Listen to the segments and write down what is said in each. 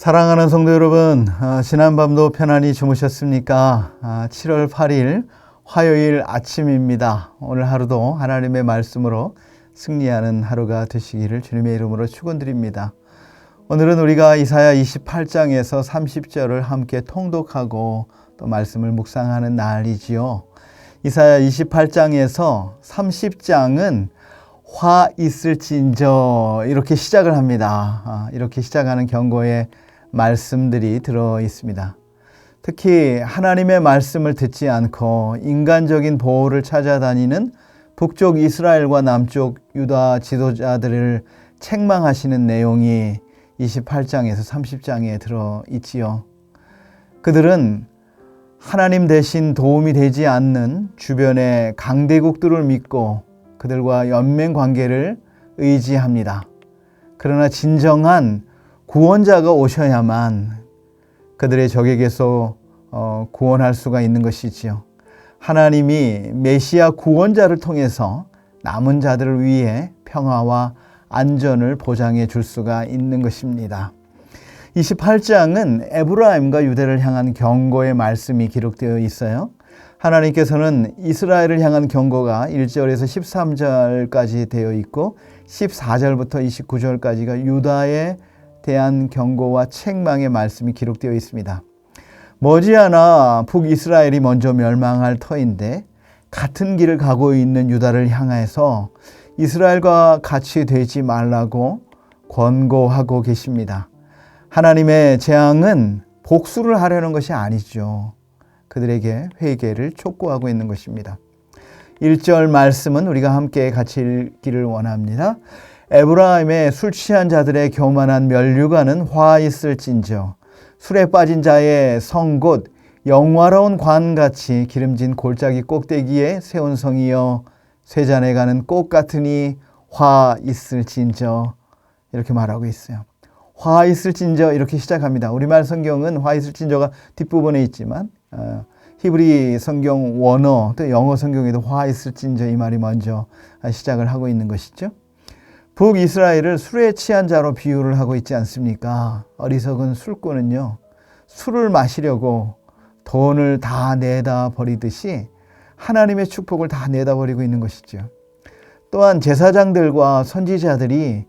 사랑하는 성도 여러분, 지난밤도 편안히 주무셨습니까? 7월 8일 화요일 아침입니다. 오늘 하루도 하나님의 말씀으로 승리하는 하루가 되시기를 주님의 이름으로 축원드립니다. 오늘은 우리가 이사야 28장에서 30절을 함께 통독하고 또 말씀을 묵상하는 날이지요. 이사야 28장에서 30장은 화 있을진저 이렇게 시작을 합니다. 이렇게 시작하는 경고의 말씀들이 들어 있습니다. 특히 하나님의 말씀을 듣지 않고 인간적인 보호를 찾아다니는 북쪽 이스라엘과 남쪽 유다 지도자들을 책망하시는 내용이 28장에서 30장에 들어 있지요. 그들은 하나님 대신 도움이 되지 않는 주변의 강대국들을 믿고 그들과 연맹 관계를 의지합니다. 그러나 진정한 구원자가 오셔야만 그들의 적에게서 구원할 수가 있는 것이지요. 하나님이 메시아 구원자를 통해서 남은 자들을 위해 평화와 안전을 보장해 줄 수가 있는 것입니다. 28장은 에브라임과 유대를 향한 경고의 말씀이 기록되어 있어요. 하나님께서는 이스라엘을 향한 경고가 1절에서 13절까지 되어 있고 14절부터 29절까지가 유다에 대한 경고와 책망의 말씀이 기록되어 있습니다. 머지않아 북이스라엘이 먼저 멸망할 터인데 같은 길을 가고 있는 유다를 향해서 이스라엘과 같이 되지 말라고 권고하고 계십니다. 하나님의 재앙은 복수를 하려는 것이 아니죠. 그들에게 회개를 촉구하고 있는 것입니다. 1절 말씀은 우리가 함께 같이 읽기를 원합니다. 에브라임의 술 취한 자들의 교만한 면류관은 화 있을진저 술에 빠진 자의 성 곧 영화로운 관같이 기름진 골짜기 꼭대기에 세운 성이여 쇠잔에 가는 꽃 같으니 화 있을진저 이렇게 말하고 있어요. 화 있을진저 이렇게 시작합니다. 우리말 성경은 화 있을진저가 뒷부분에 있지만 히브리 성경 원어 또 영어 성경에도 화 있을진저 이 말이 먼저 시작을 하고 있는 것이죠. 북이스라엘을 술에 취한 자로 비유를 하고 있지 않습니까? 어리석은 술꾼은요, 술을 마시려고 돈을 다 내다 버리듯이 하나님의 축복을 다 내다 버리고 있는 것이죠. 또한 제사장들과 선지자들이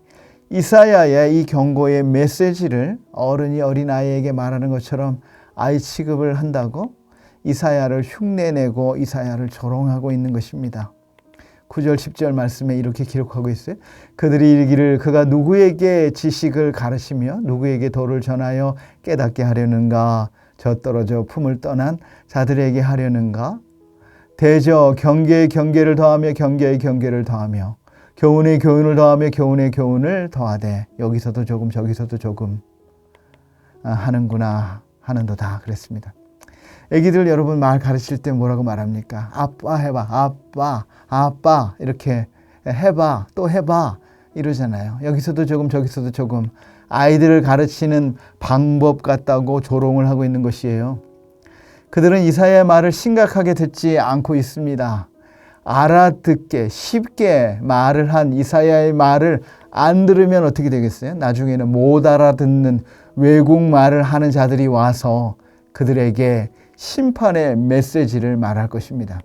이사야의 이 경고의 메시지를 어른이 어린아이에게 말하는 것처럼 아이 취급을 한다고 이사야를 흉내내고 이사야를 조롱하고 있는 것입니다. 9절 10절 말씀에 이렇게 기록하고 있어요. 그들이 이르기를 그가 누구에게 지식을 가르치며 누구에게 도를 전하여 깨닫게 하려는가? 젖떨어져 품을 떠난 자들에게 하려는가? 대저 경계에 경계를 더하며 경계에 경계를 더하며 교훈에 교훈을 더하며 교훈에 교훈을 더하되 여기서도 조금 저기서도 조금 하는구나 하는도다 그랬습니다. 애기들 여러분 말 가르칠 때 뭐라고 말합니까? 아빠 해봐, 아빠 이렇게 해봐, 또 해봐 이러잖아요. 여기서도 조금 저기서도 조금 아이들을 가르치는 방법 같다고 조롱을 하고 있는 것이에요. 그들은 이사야의 말을 심각하게 듣지 않고 있습니다. 알아듣게 쉽게 말을 한 이사야의 말을 안 들으면 어떻게 되겠어요? 나중에는 못 알아듣는 외국 말을 하는 자들이 와서 그들에게 심판의 메시지를 말할 것입니다.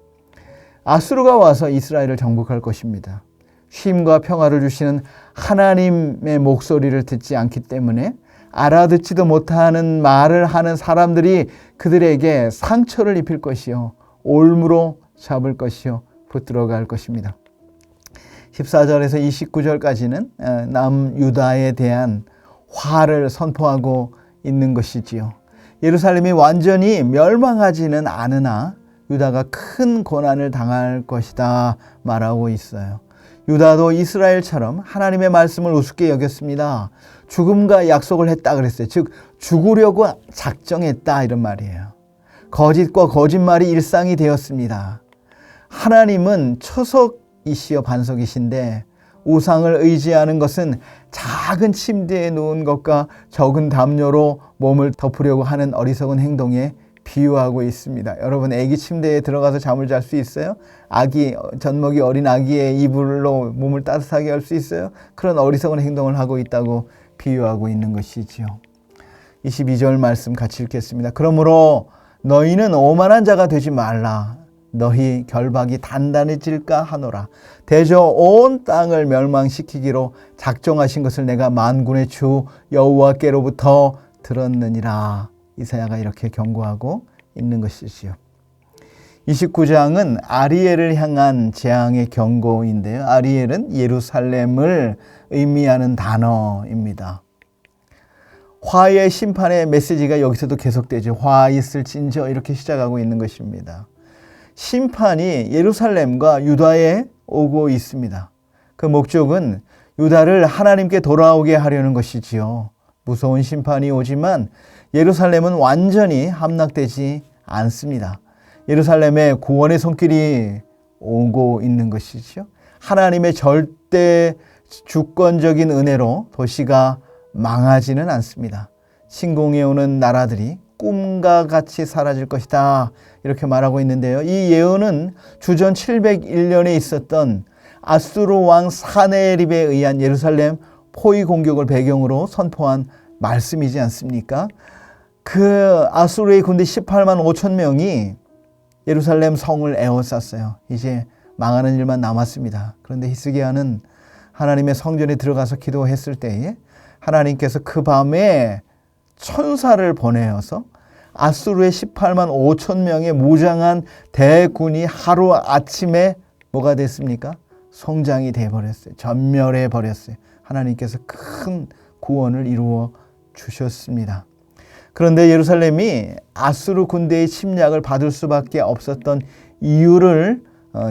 아수르가 와서 이스라엘을 정복할 것입니다. 쉼과 평화를 주시는 하나님의 목소리를 듣지 않기 때문에 알아듣지도 못하는 말을 하는 사람들이 그들에게 상처를 입힐 것이요 올무로 잡을 것이요 붙들어 갈 것입니다. 14절에서 29절까지는 남유다에 대한 화를 선포하고 있는 것이지요. 예루살렘이 완전히 멸망하지는 않으나 유다가 큰 고난을 당할 것이다 말하고 있어요. 유다도 이스라엘처럼 하나님의 말씀을 우습게 여겼습니다. 죽음과 약속을 했다 그랬어요. 즉 죽으려고 작정했다 이런 말이에요. 거짓과 거짓말이 일상이 되었습니다. 하나님은 초석이시여 반석이신데 우상을 의지하는 것은 작은 침대에 누운 것과 적은 담요로 몸을 덮으려고 하는 어리석은 행동에 비유하고 있습니다. 여러분 아기 침대에 들어가서 잠을 잘 수 있어요? 아기 젖먹이 어린 아기의 이불로 몸을 따뜻하게 할 수 있어요? 그런 어리석은 행동을 하고 있다고 비유하고 있는 것이지요. 22절 말씀 같이 읽겠습니다. 그러므로 너희는 오만한 자가 되지 말라. 너희 결박이 단단해질까 하노라. 대저 온 땅을 멸망시키기로 작정하신 것을 내가 만군의 주 여호와께로부터 들었느니라. 이사야가 이렇게 경고하고 있는 것이지요. 29장은 아리엘을 향한 재앙의 경고인데요. 아리엘은 예루살렘을 의미하는 단어입니다. 화의 심판의 메시지가 여기서도 계속되죠. 화 있을진저 이렇게 시작하고 있는 것입니다. 심판이 예루살렘과 유다에 오고 있습니다. 그 목적은 유다를 하나님께 돌아오게 하려는 것이지요. 무서운 심판이 오지만 예루살렘은 완전히 함락되지 않습니다. 예루살렘에 구원의 손길이 오고 있는 것이죠. 하나님의 절대 주권적인 은혜로 도시가 망하지는 않습니다. 침공해 오는 나라들이 꿈과 같이 사라질 것이다 이렇게 말하고 있는데요. 이 예언은 주전 701년에 있었던 아수르 왕 사네립에 의한 예루살렘 포위 공격을 배경으로 선포한 말씀이지 않습니까? 그 아수르의 군대 18만 5천 명이 예루살렘 성을 에워쌌어요. 이제 망하는 일만 남았습니다. 그런데 히스기야는 하나님의 성전에 들어가서 기도했을 때에 하나님께서 그 밤에 천사를 보내어서 아수르의 18만 5천 명의 무장한 대군이 하루 아침에 뭐가 됐습니까? 성장이 돼버렸어요. 전멸해 버렸어요. 하나님께서 큰 구원을 이루어 주셨습니다. 그런데 예루살렘이 아수르 군대의 침략을 받을 수밖에 없었던 이유를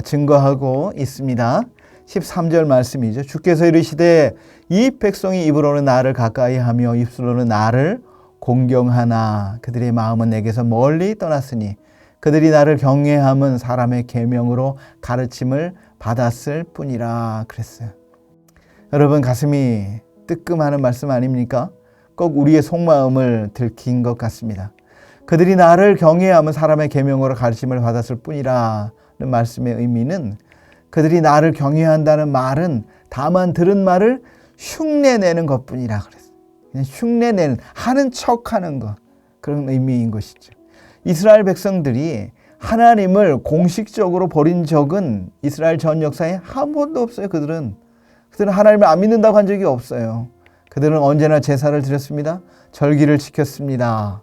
증거하고 있습니다. 13절 말씀이죠. 주께서 이르시되 이 백성이 입으로는 나를 가까이 하며 입술로는 나를 공경하나 그들의 마음은 내게서 멀리 떠났으니 그들이 나를 경외함은 사람의 계명으로 가르침을 받았을 뿐이라 그랬어요. 여러분 가슴이 뜨끔하는 말씀 아닙니까? 꼭 우리의 속마음을 들킨 것 같습니다. 그들이 나를 경외함은 사람의 계명으로 가르침을 받았을 뿐이라는 말씀의 의미는 그들이 나를 경외한다는 말은 다만 들은 말을 흉내내는 것뿐이라 그랬어요. 그냥 흉내내는, 하는 척하는 것, 그런 의미인 것이죠. 이스라엘 백성들이 하나님을 공식적으로 버린 적은 이스라엘 전 역사에 한 번도 없어요. 그들은 하나님을 안 믿는다고 한 적이 없어요. 그들은 언제나 제사를 드렸습니다. 절기를 지켰습니다.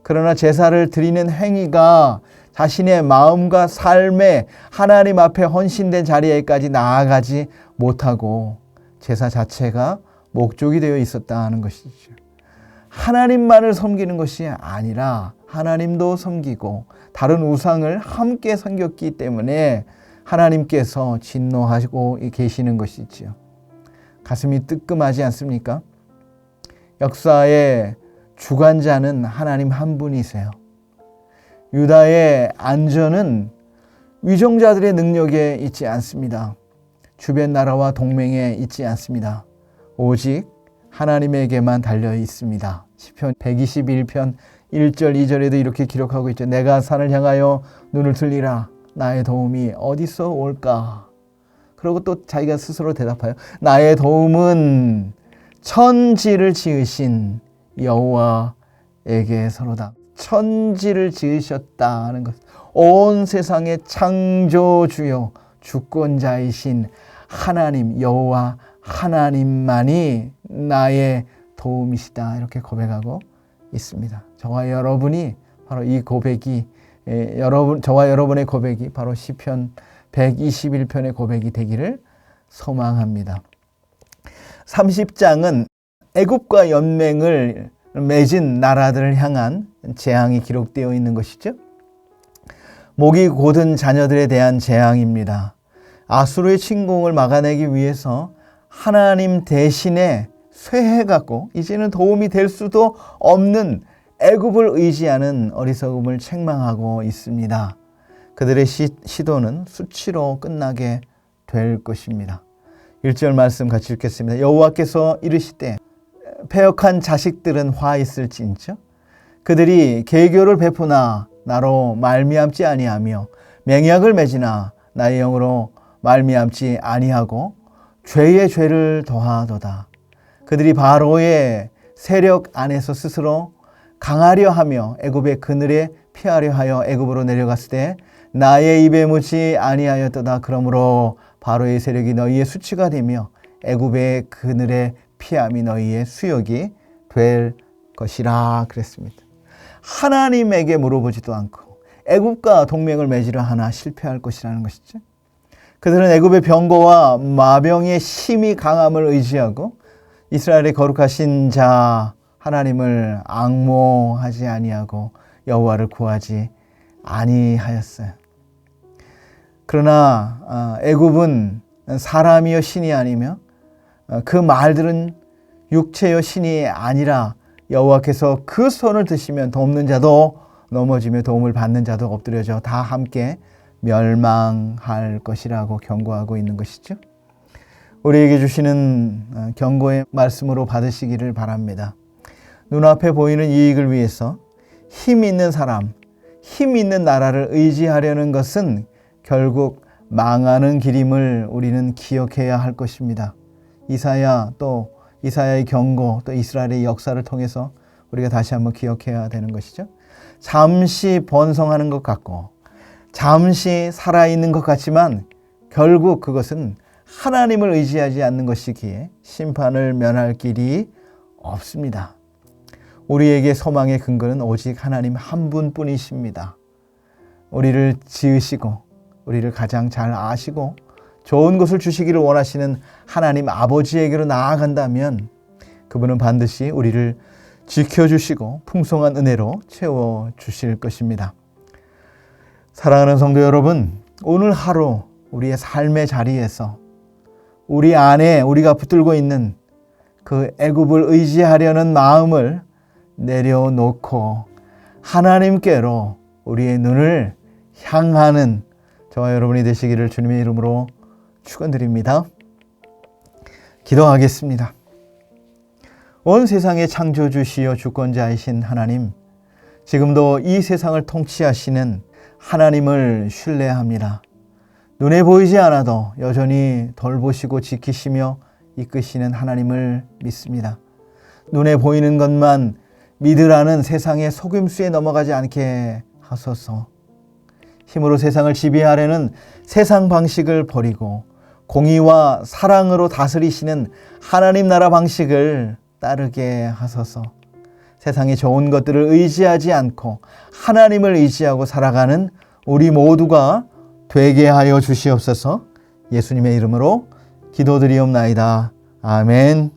그러나 제사를 드리는 행위가 자신의 마음과 삶에 하나님 앞에 헌신된 자리에까지 나아가지 못하고 제사 자체가 목적이 되어 있었다는 것이죠. 하나님만을 섬기는 것이 아니라 하나님도 섬기고 다른 우상을 함께 섬겼기 때문에 하나님께서 진노하시고 계시는 것이지요. 가슴이 뜨끔하지 않습니까? 역사의 주관자는 하나님 한 분이세요. 유다의 안전은 위정자들의 능력에 있지 않습니다. 주변 나라와 동맹에 있지 않습니다. 오직 하나님에게만 달려 있습니다. 시편 121편 1절 2절에도 이렇게 기록하고 있죠. 내가 산을 향하여 눈을 들리라. 나의 도움이 어디서 올까? 그리고 또 자기가 스스로 대답해요. 나의 도움은 천지를 지으신 여호와에게서로다. 천지를 지으셨다는 것. 온 세상의 창조주요 주권자이신 하나님 여호와 하나님만이 나의 도움이시다. 이렇게 고백하고 있습니다. 저와 여러분이 바로 이 고백이 저와 여러분의 고백이 바로 시편 121편의 고백이 되기를 소망합니다. 30장은 애굽과 연맹을 맺은 나라들을 향한 재앙이 기록되어 있는 것이죠. 목이 곧은 자녀들에 대한 재앙입니다. 아수르의 침공을 막아내기 위해서 하나님 대신에 쇠해갖고 이제는 도움이 될 수도 없는 애굽을 의지하는 어리석음을 책망하고 있습니다. 그들의 시도는 수치로 끝나게 될 것입니다. 1절 말씀 같이 읽겠습니다. 여호와께서 이르시되 패역한 자식들은 화 있을진저 그들이 계교를 베푸나 나로 말미암지 아니하며 맹약을 맺으나 나의 영으로 말미암지 아니하고 죄의 죄를 더하도다. 그들이 바로의 세력 안에서 스스로 강하려 하며 애굽의 그늘에 피하려 하여 애굽으로 내려갔을 때 나의 입에 묻지 아니하였도다. 그러므로 바로의 세력이 너희의 수치가 되며 애굽의 그늘에 피함이 너희의 수욕이 될 것이라 그랬습니다. 하나님에게 물어보지도 않고 애굽과 동맹을 맺으려 하나 실패할 것이라는 것이죠. 그들은 애굽의 병거와 마병의 힘이 강함을 의지하고 이스라엘의 거룩하신 자 하나님을 앙모하지 아니하고 여호와를 구하지 아니하였어요. 그러나 애굽은 사람이여 신이 아니며 그 말들은 육체여 신이 아니라 여호와께서 그 손을 드시면 돕는 자도 넘어지며 도움을 받는 자도 엎드려져 다 함께 멸망할 것이라고 경고하고 있는 것이죠. 우리에게 주시는 경고의 말씀으로 받으시기를 바랍니다. 눈앞에 보이는 이익을 위해서 힘 있는 사람, 힘 있는 나라를 의지하려는 것은 결국 망하는 길임을 우리는 기억해야 할 것입니다. 이사야의 경고, 또 이스라엘의 역사를 통해서 우리가 다시 한번 기억해야 되는 것이죠. 잠시 번성하는 것 같고 잠시 살아있는 것 같지만 결국 그것은 하나님을 의지하지 않는 것이기에 심판을 면할 길이 없습니다. 우리에게 소망의 근거는 오직 하나님 한 분뿐이십니다. 우리를 지으시고 우리를 가장 잘 아시고 좋은 것을 주시기를 원하시는 하나님 아버지에게로 나아간다면 그분은 반드시 우리를 지켜주시고 풍성한 은혜로 채워주실 것입니다. 사랑하는 성도 여러분, 오늘 하루 우리의 삶의 자리에서 우리 안에 우리가 붙들고 있는 그 애굽을 의지하려는 마음을 내려놓고 하나님께로 우리의 눈을 향하는 저와 여러분이 되시기를 주님의 이름으로 축원드립니다. 기도하겠습니다. 온 세상의 창조주시여 주권자이신 하나님, 지금도 이 세상을 통치하시는 하나님을 신뢰합니다. 눈에 보이지 않아도 여전히 돌보시고 지키시며 이끄시는 하나님을 믿습니다. 눈에 보이는 것만 믿으라는 세상의 속임수에 넘어가지 않게 하소서. 힘으로 세상을 지배하려는 세상 방식을 버리고 공의와 사랑으로 다스리시는 하나님 나라 방식을 따르게 하소서. 세상의 좋은 것들을 의지하지 않고 하나님을 의지하고 살아가는 우리 모두가 되게 하여 주시옵소서. 예수님의 이름으로 기도드리옵나이다. 아멘.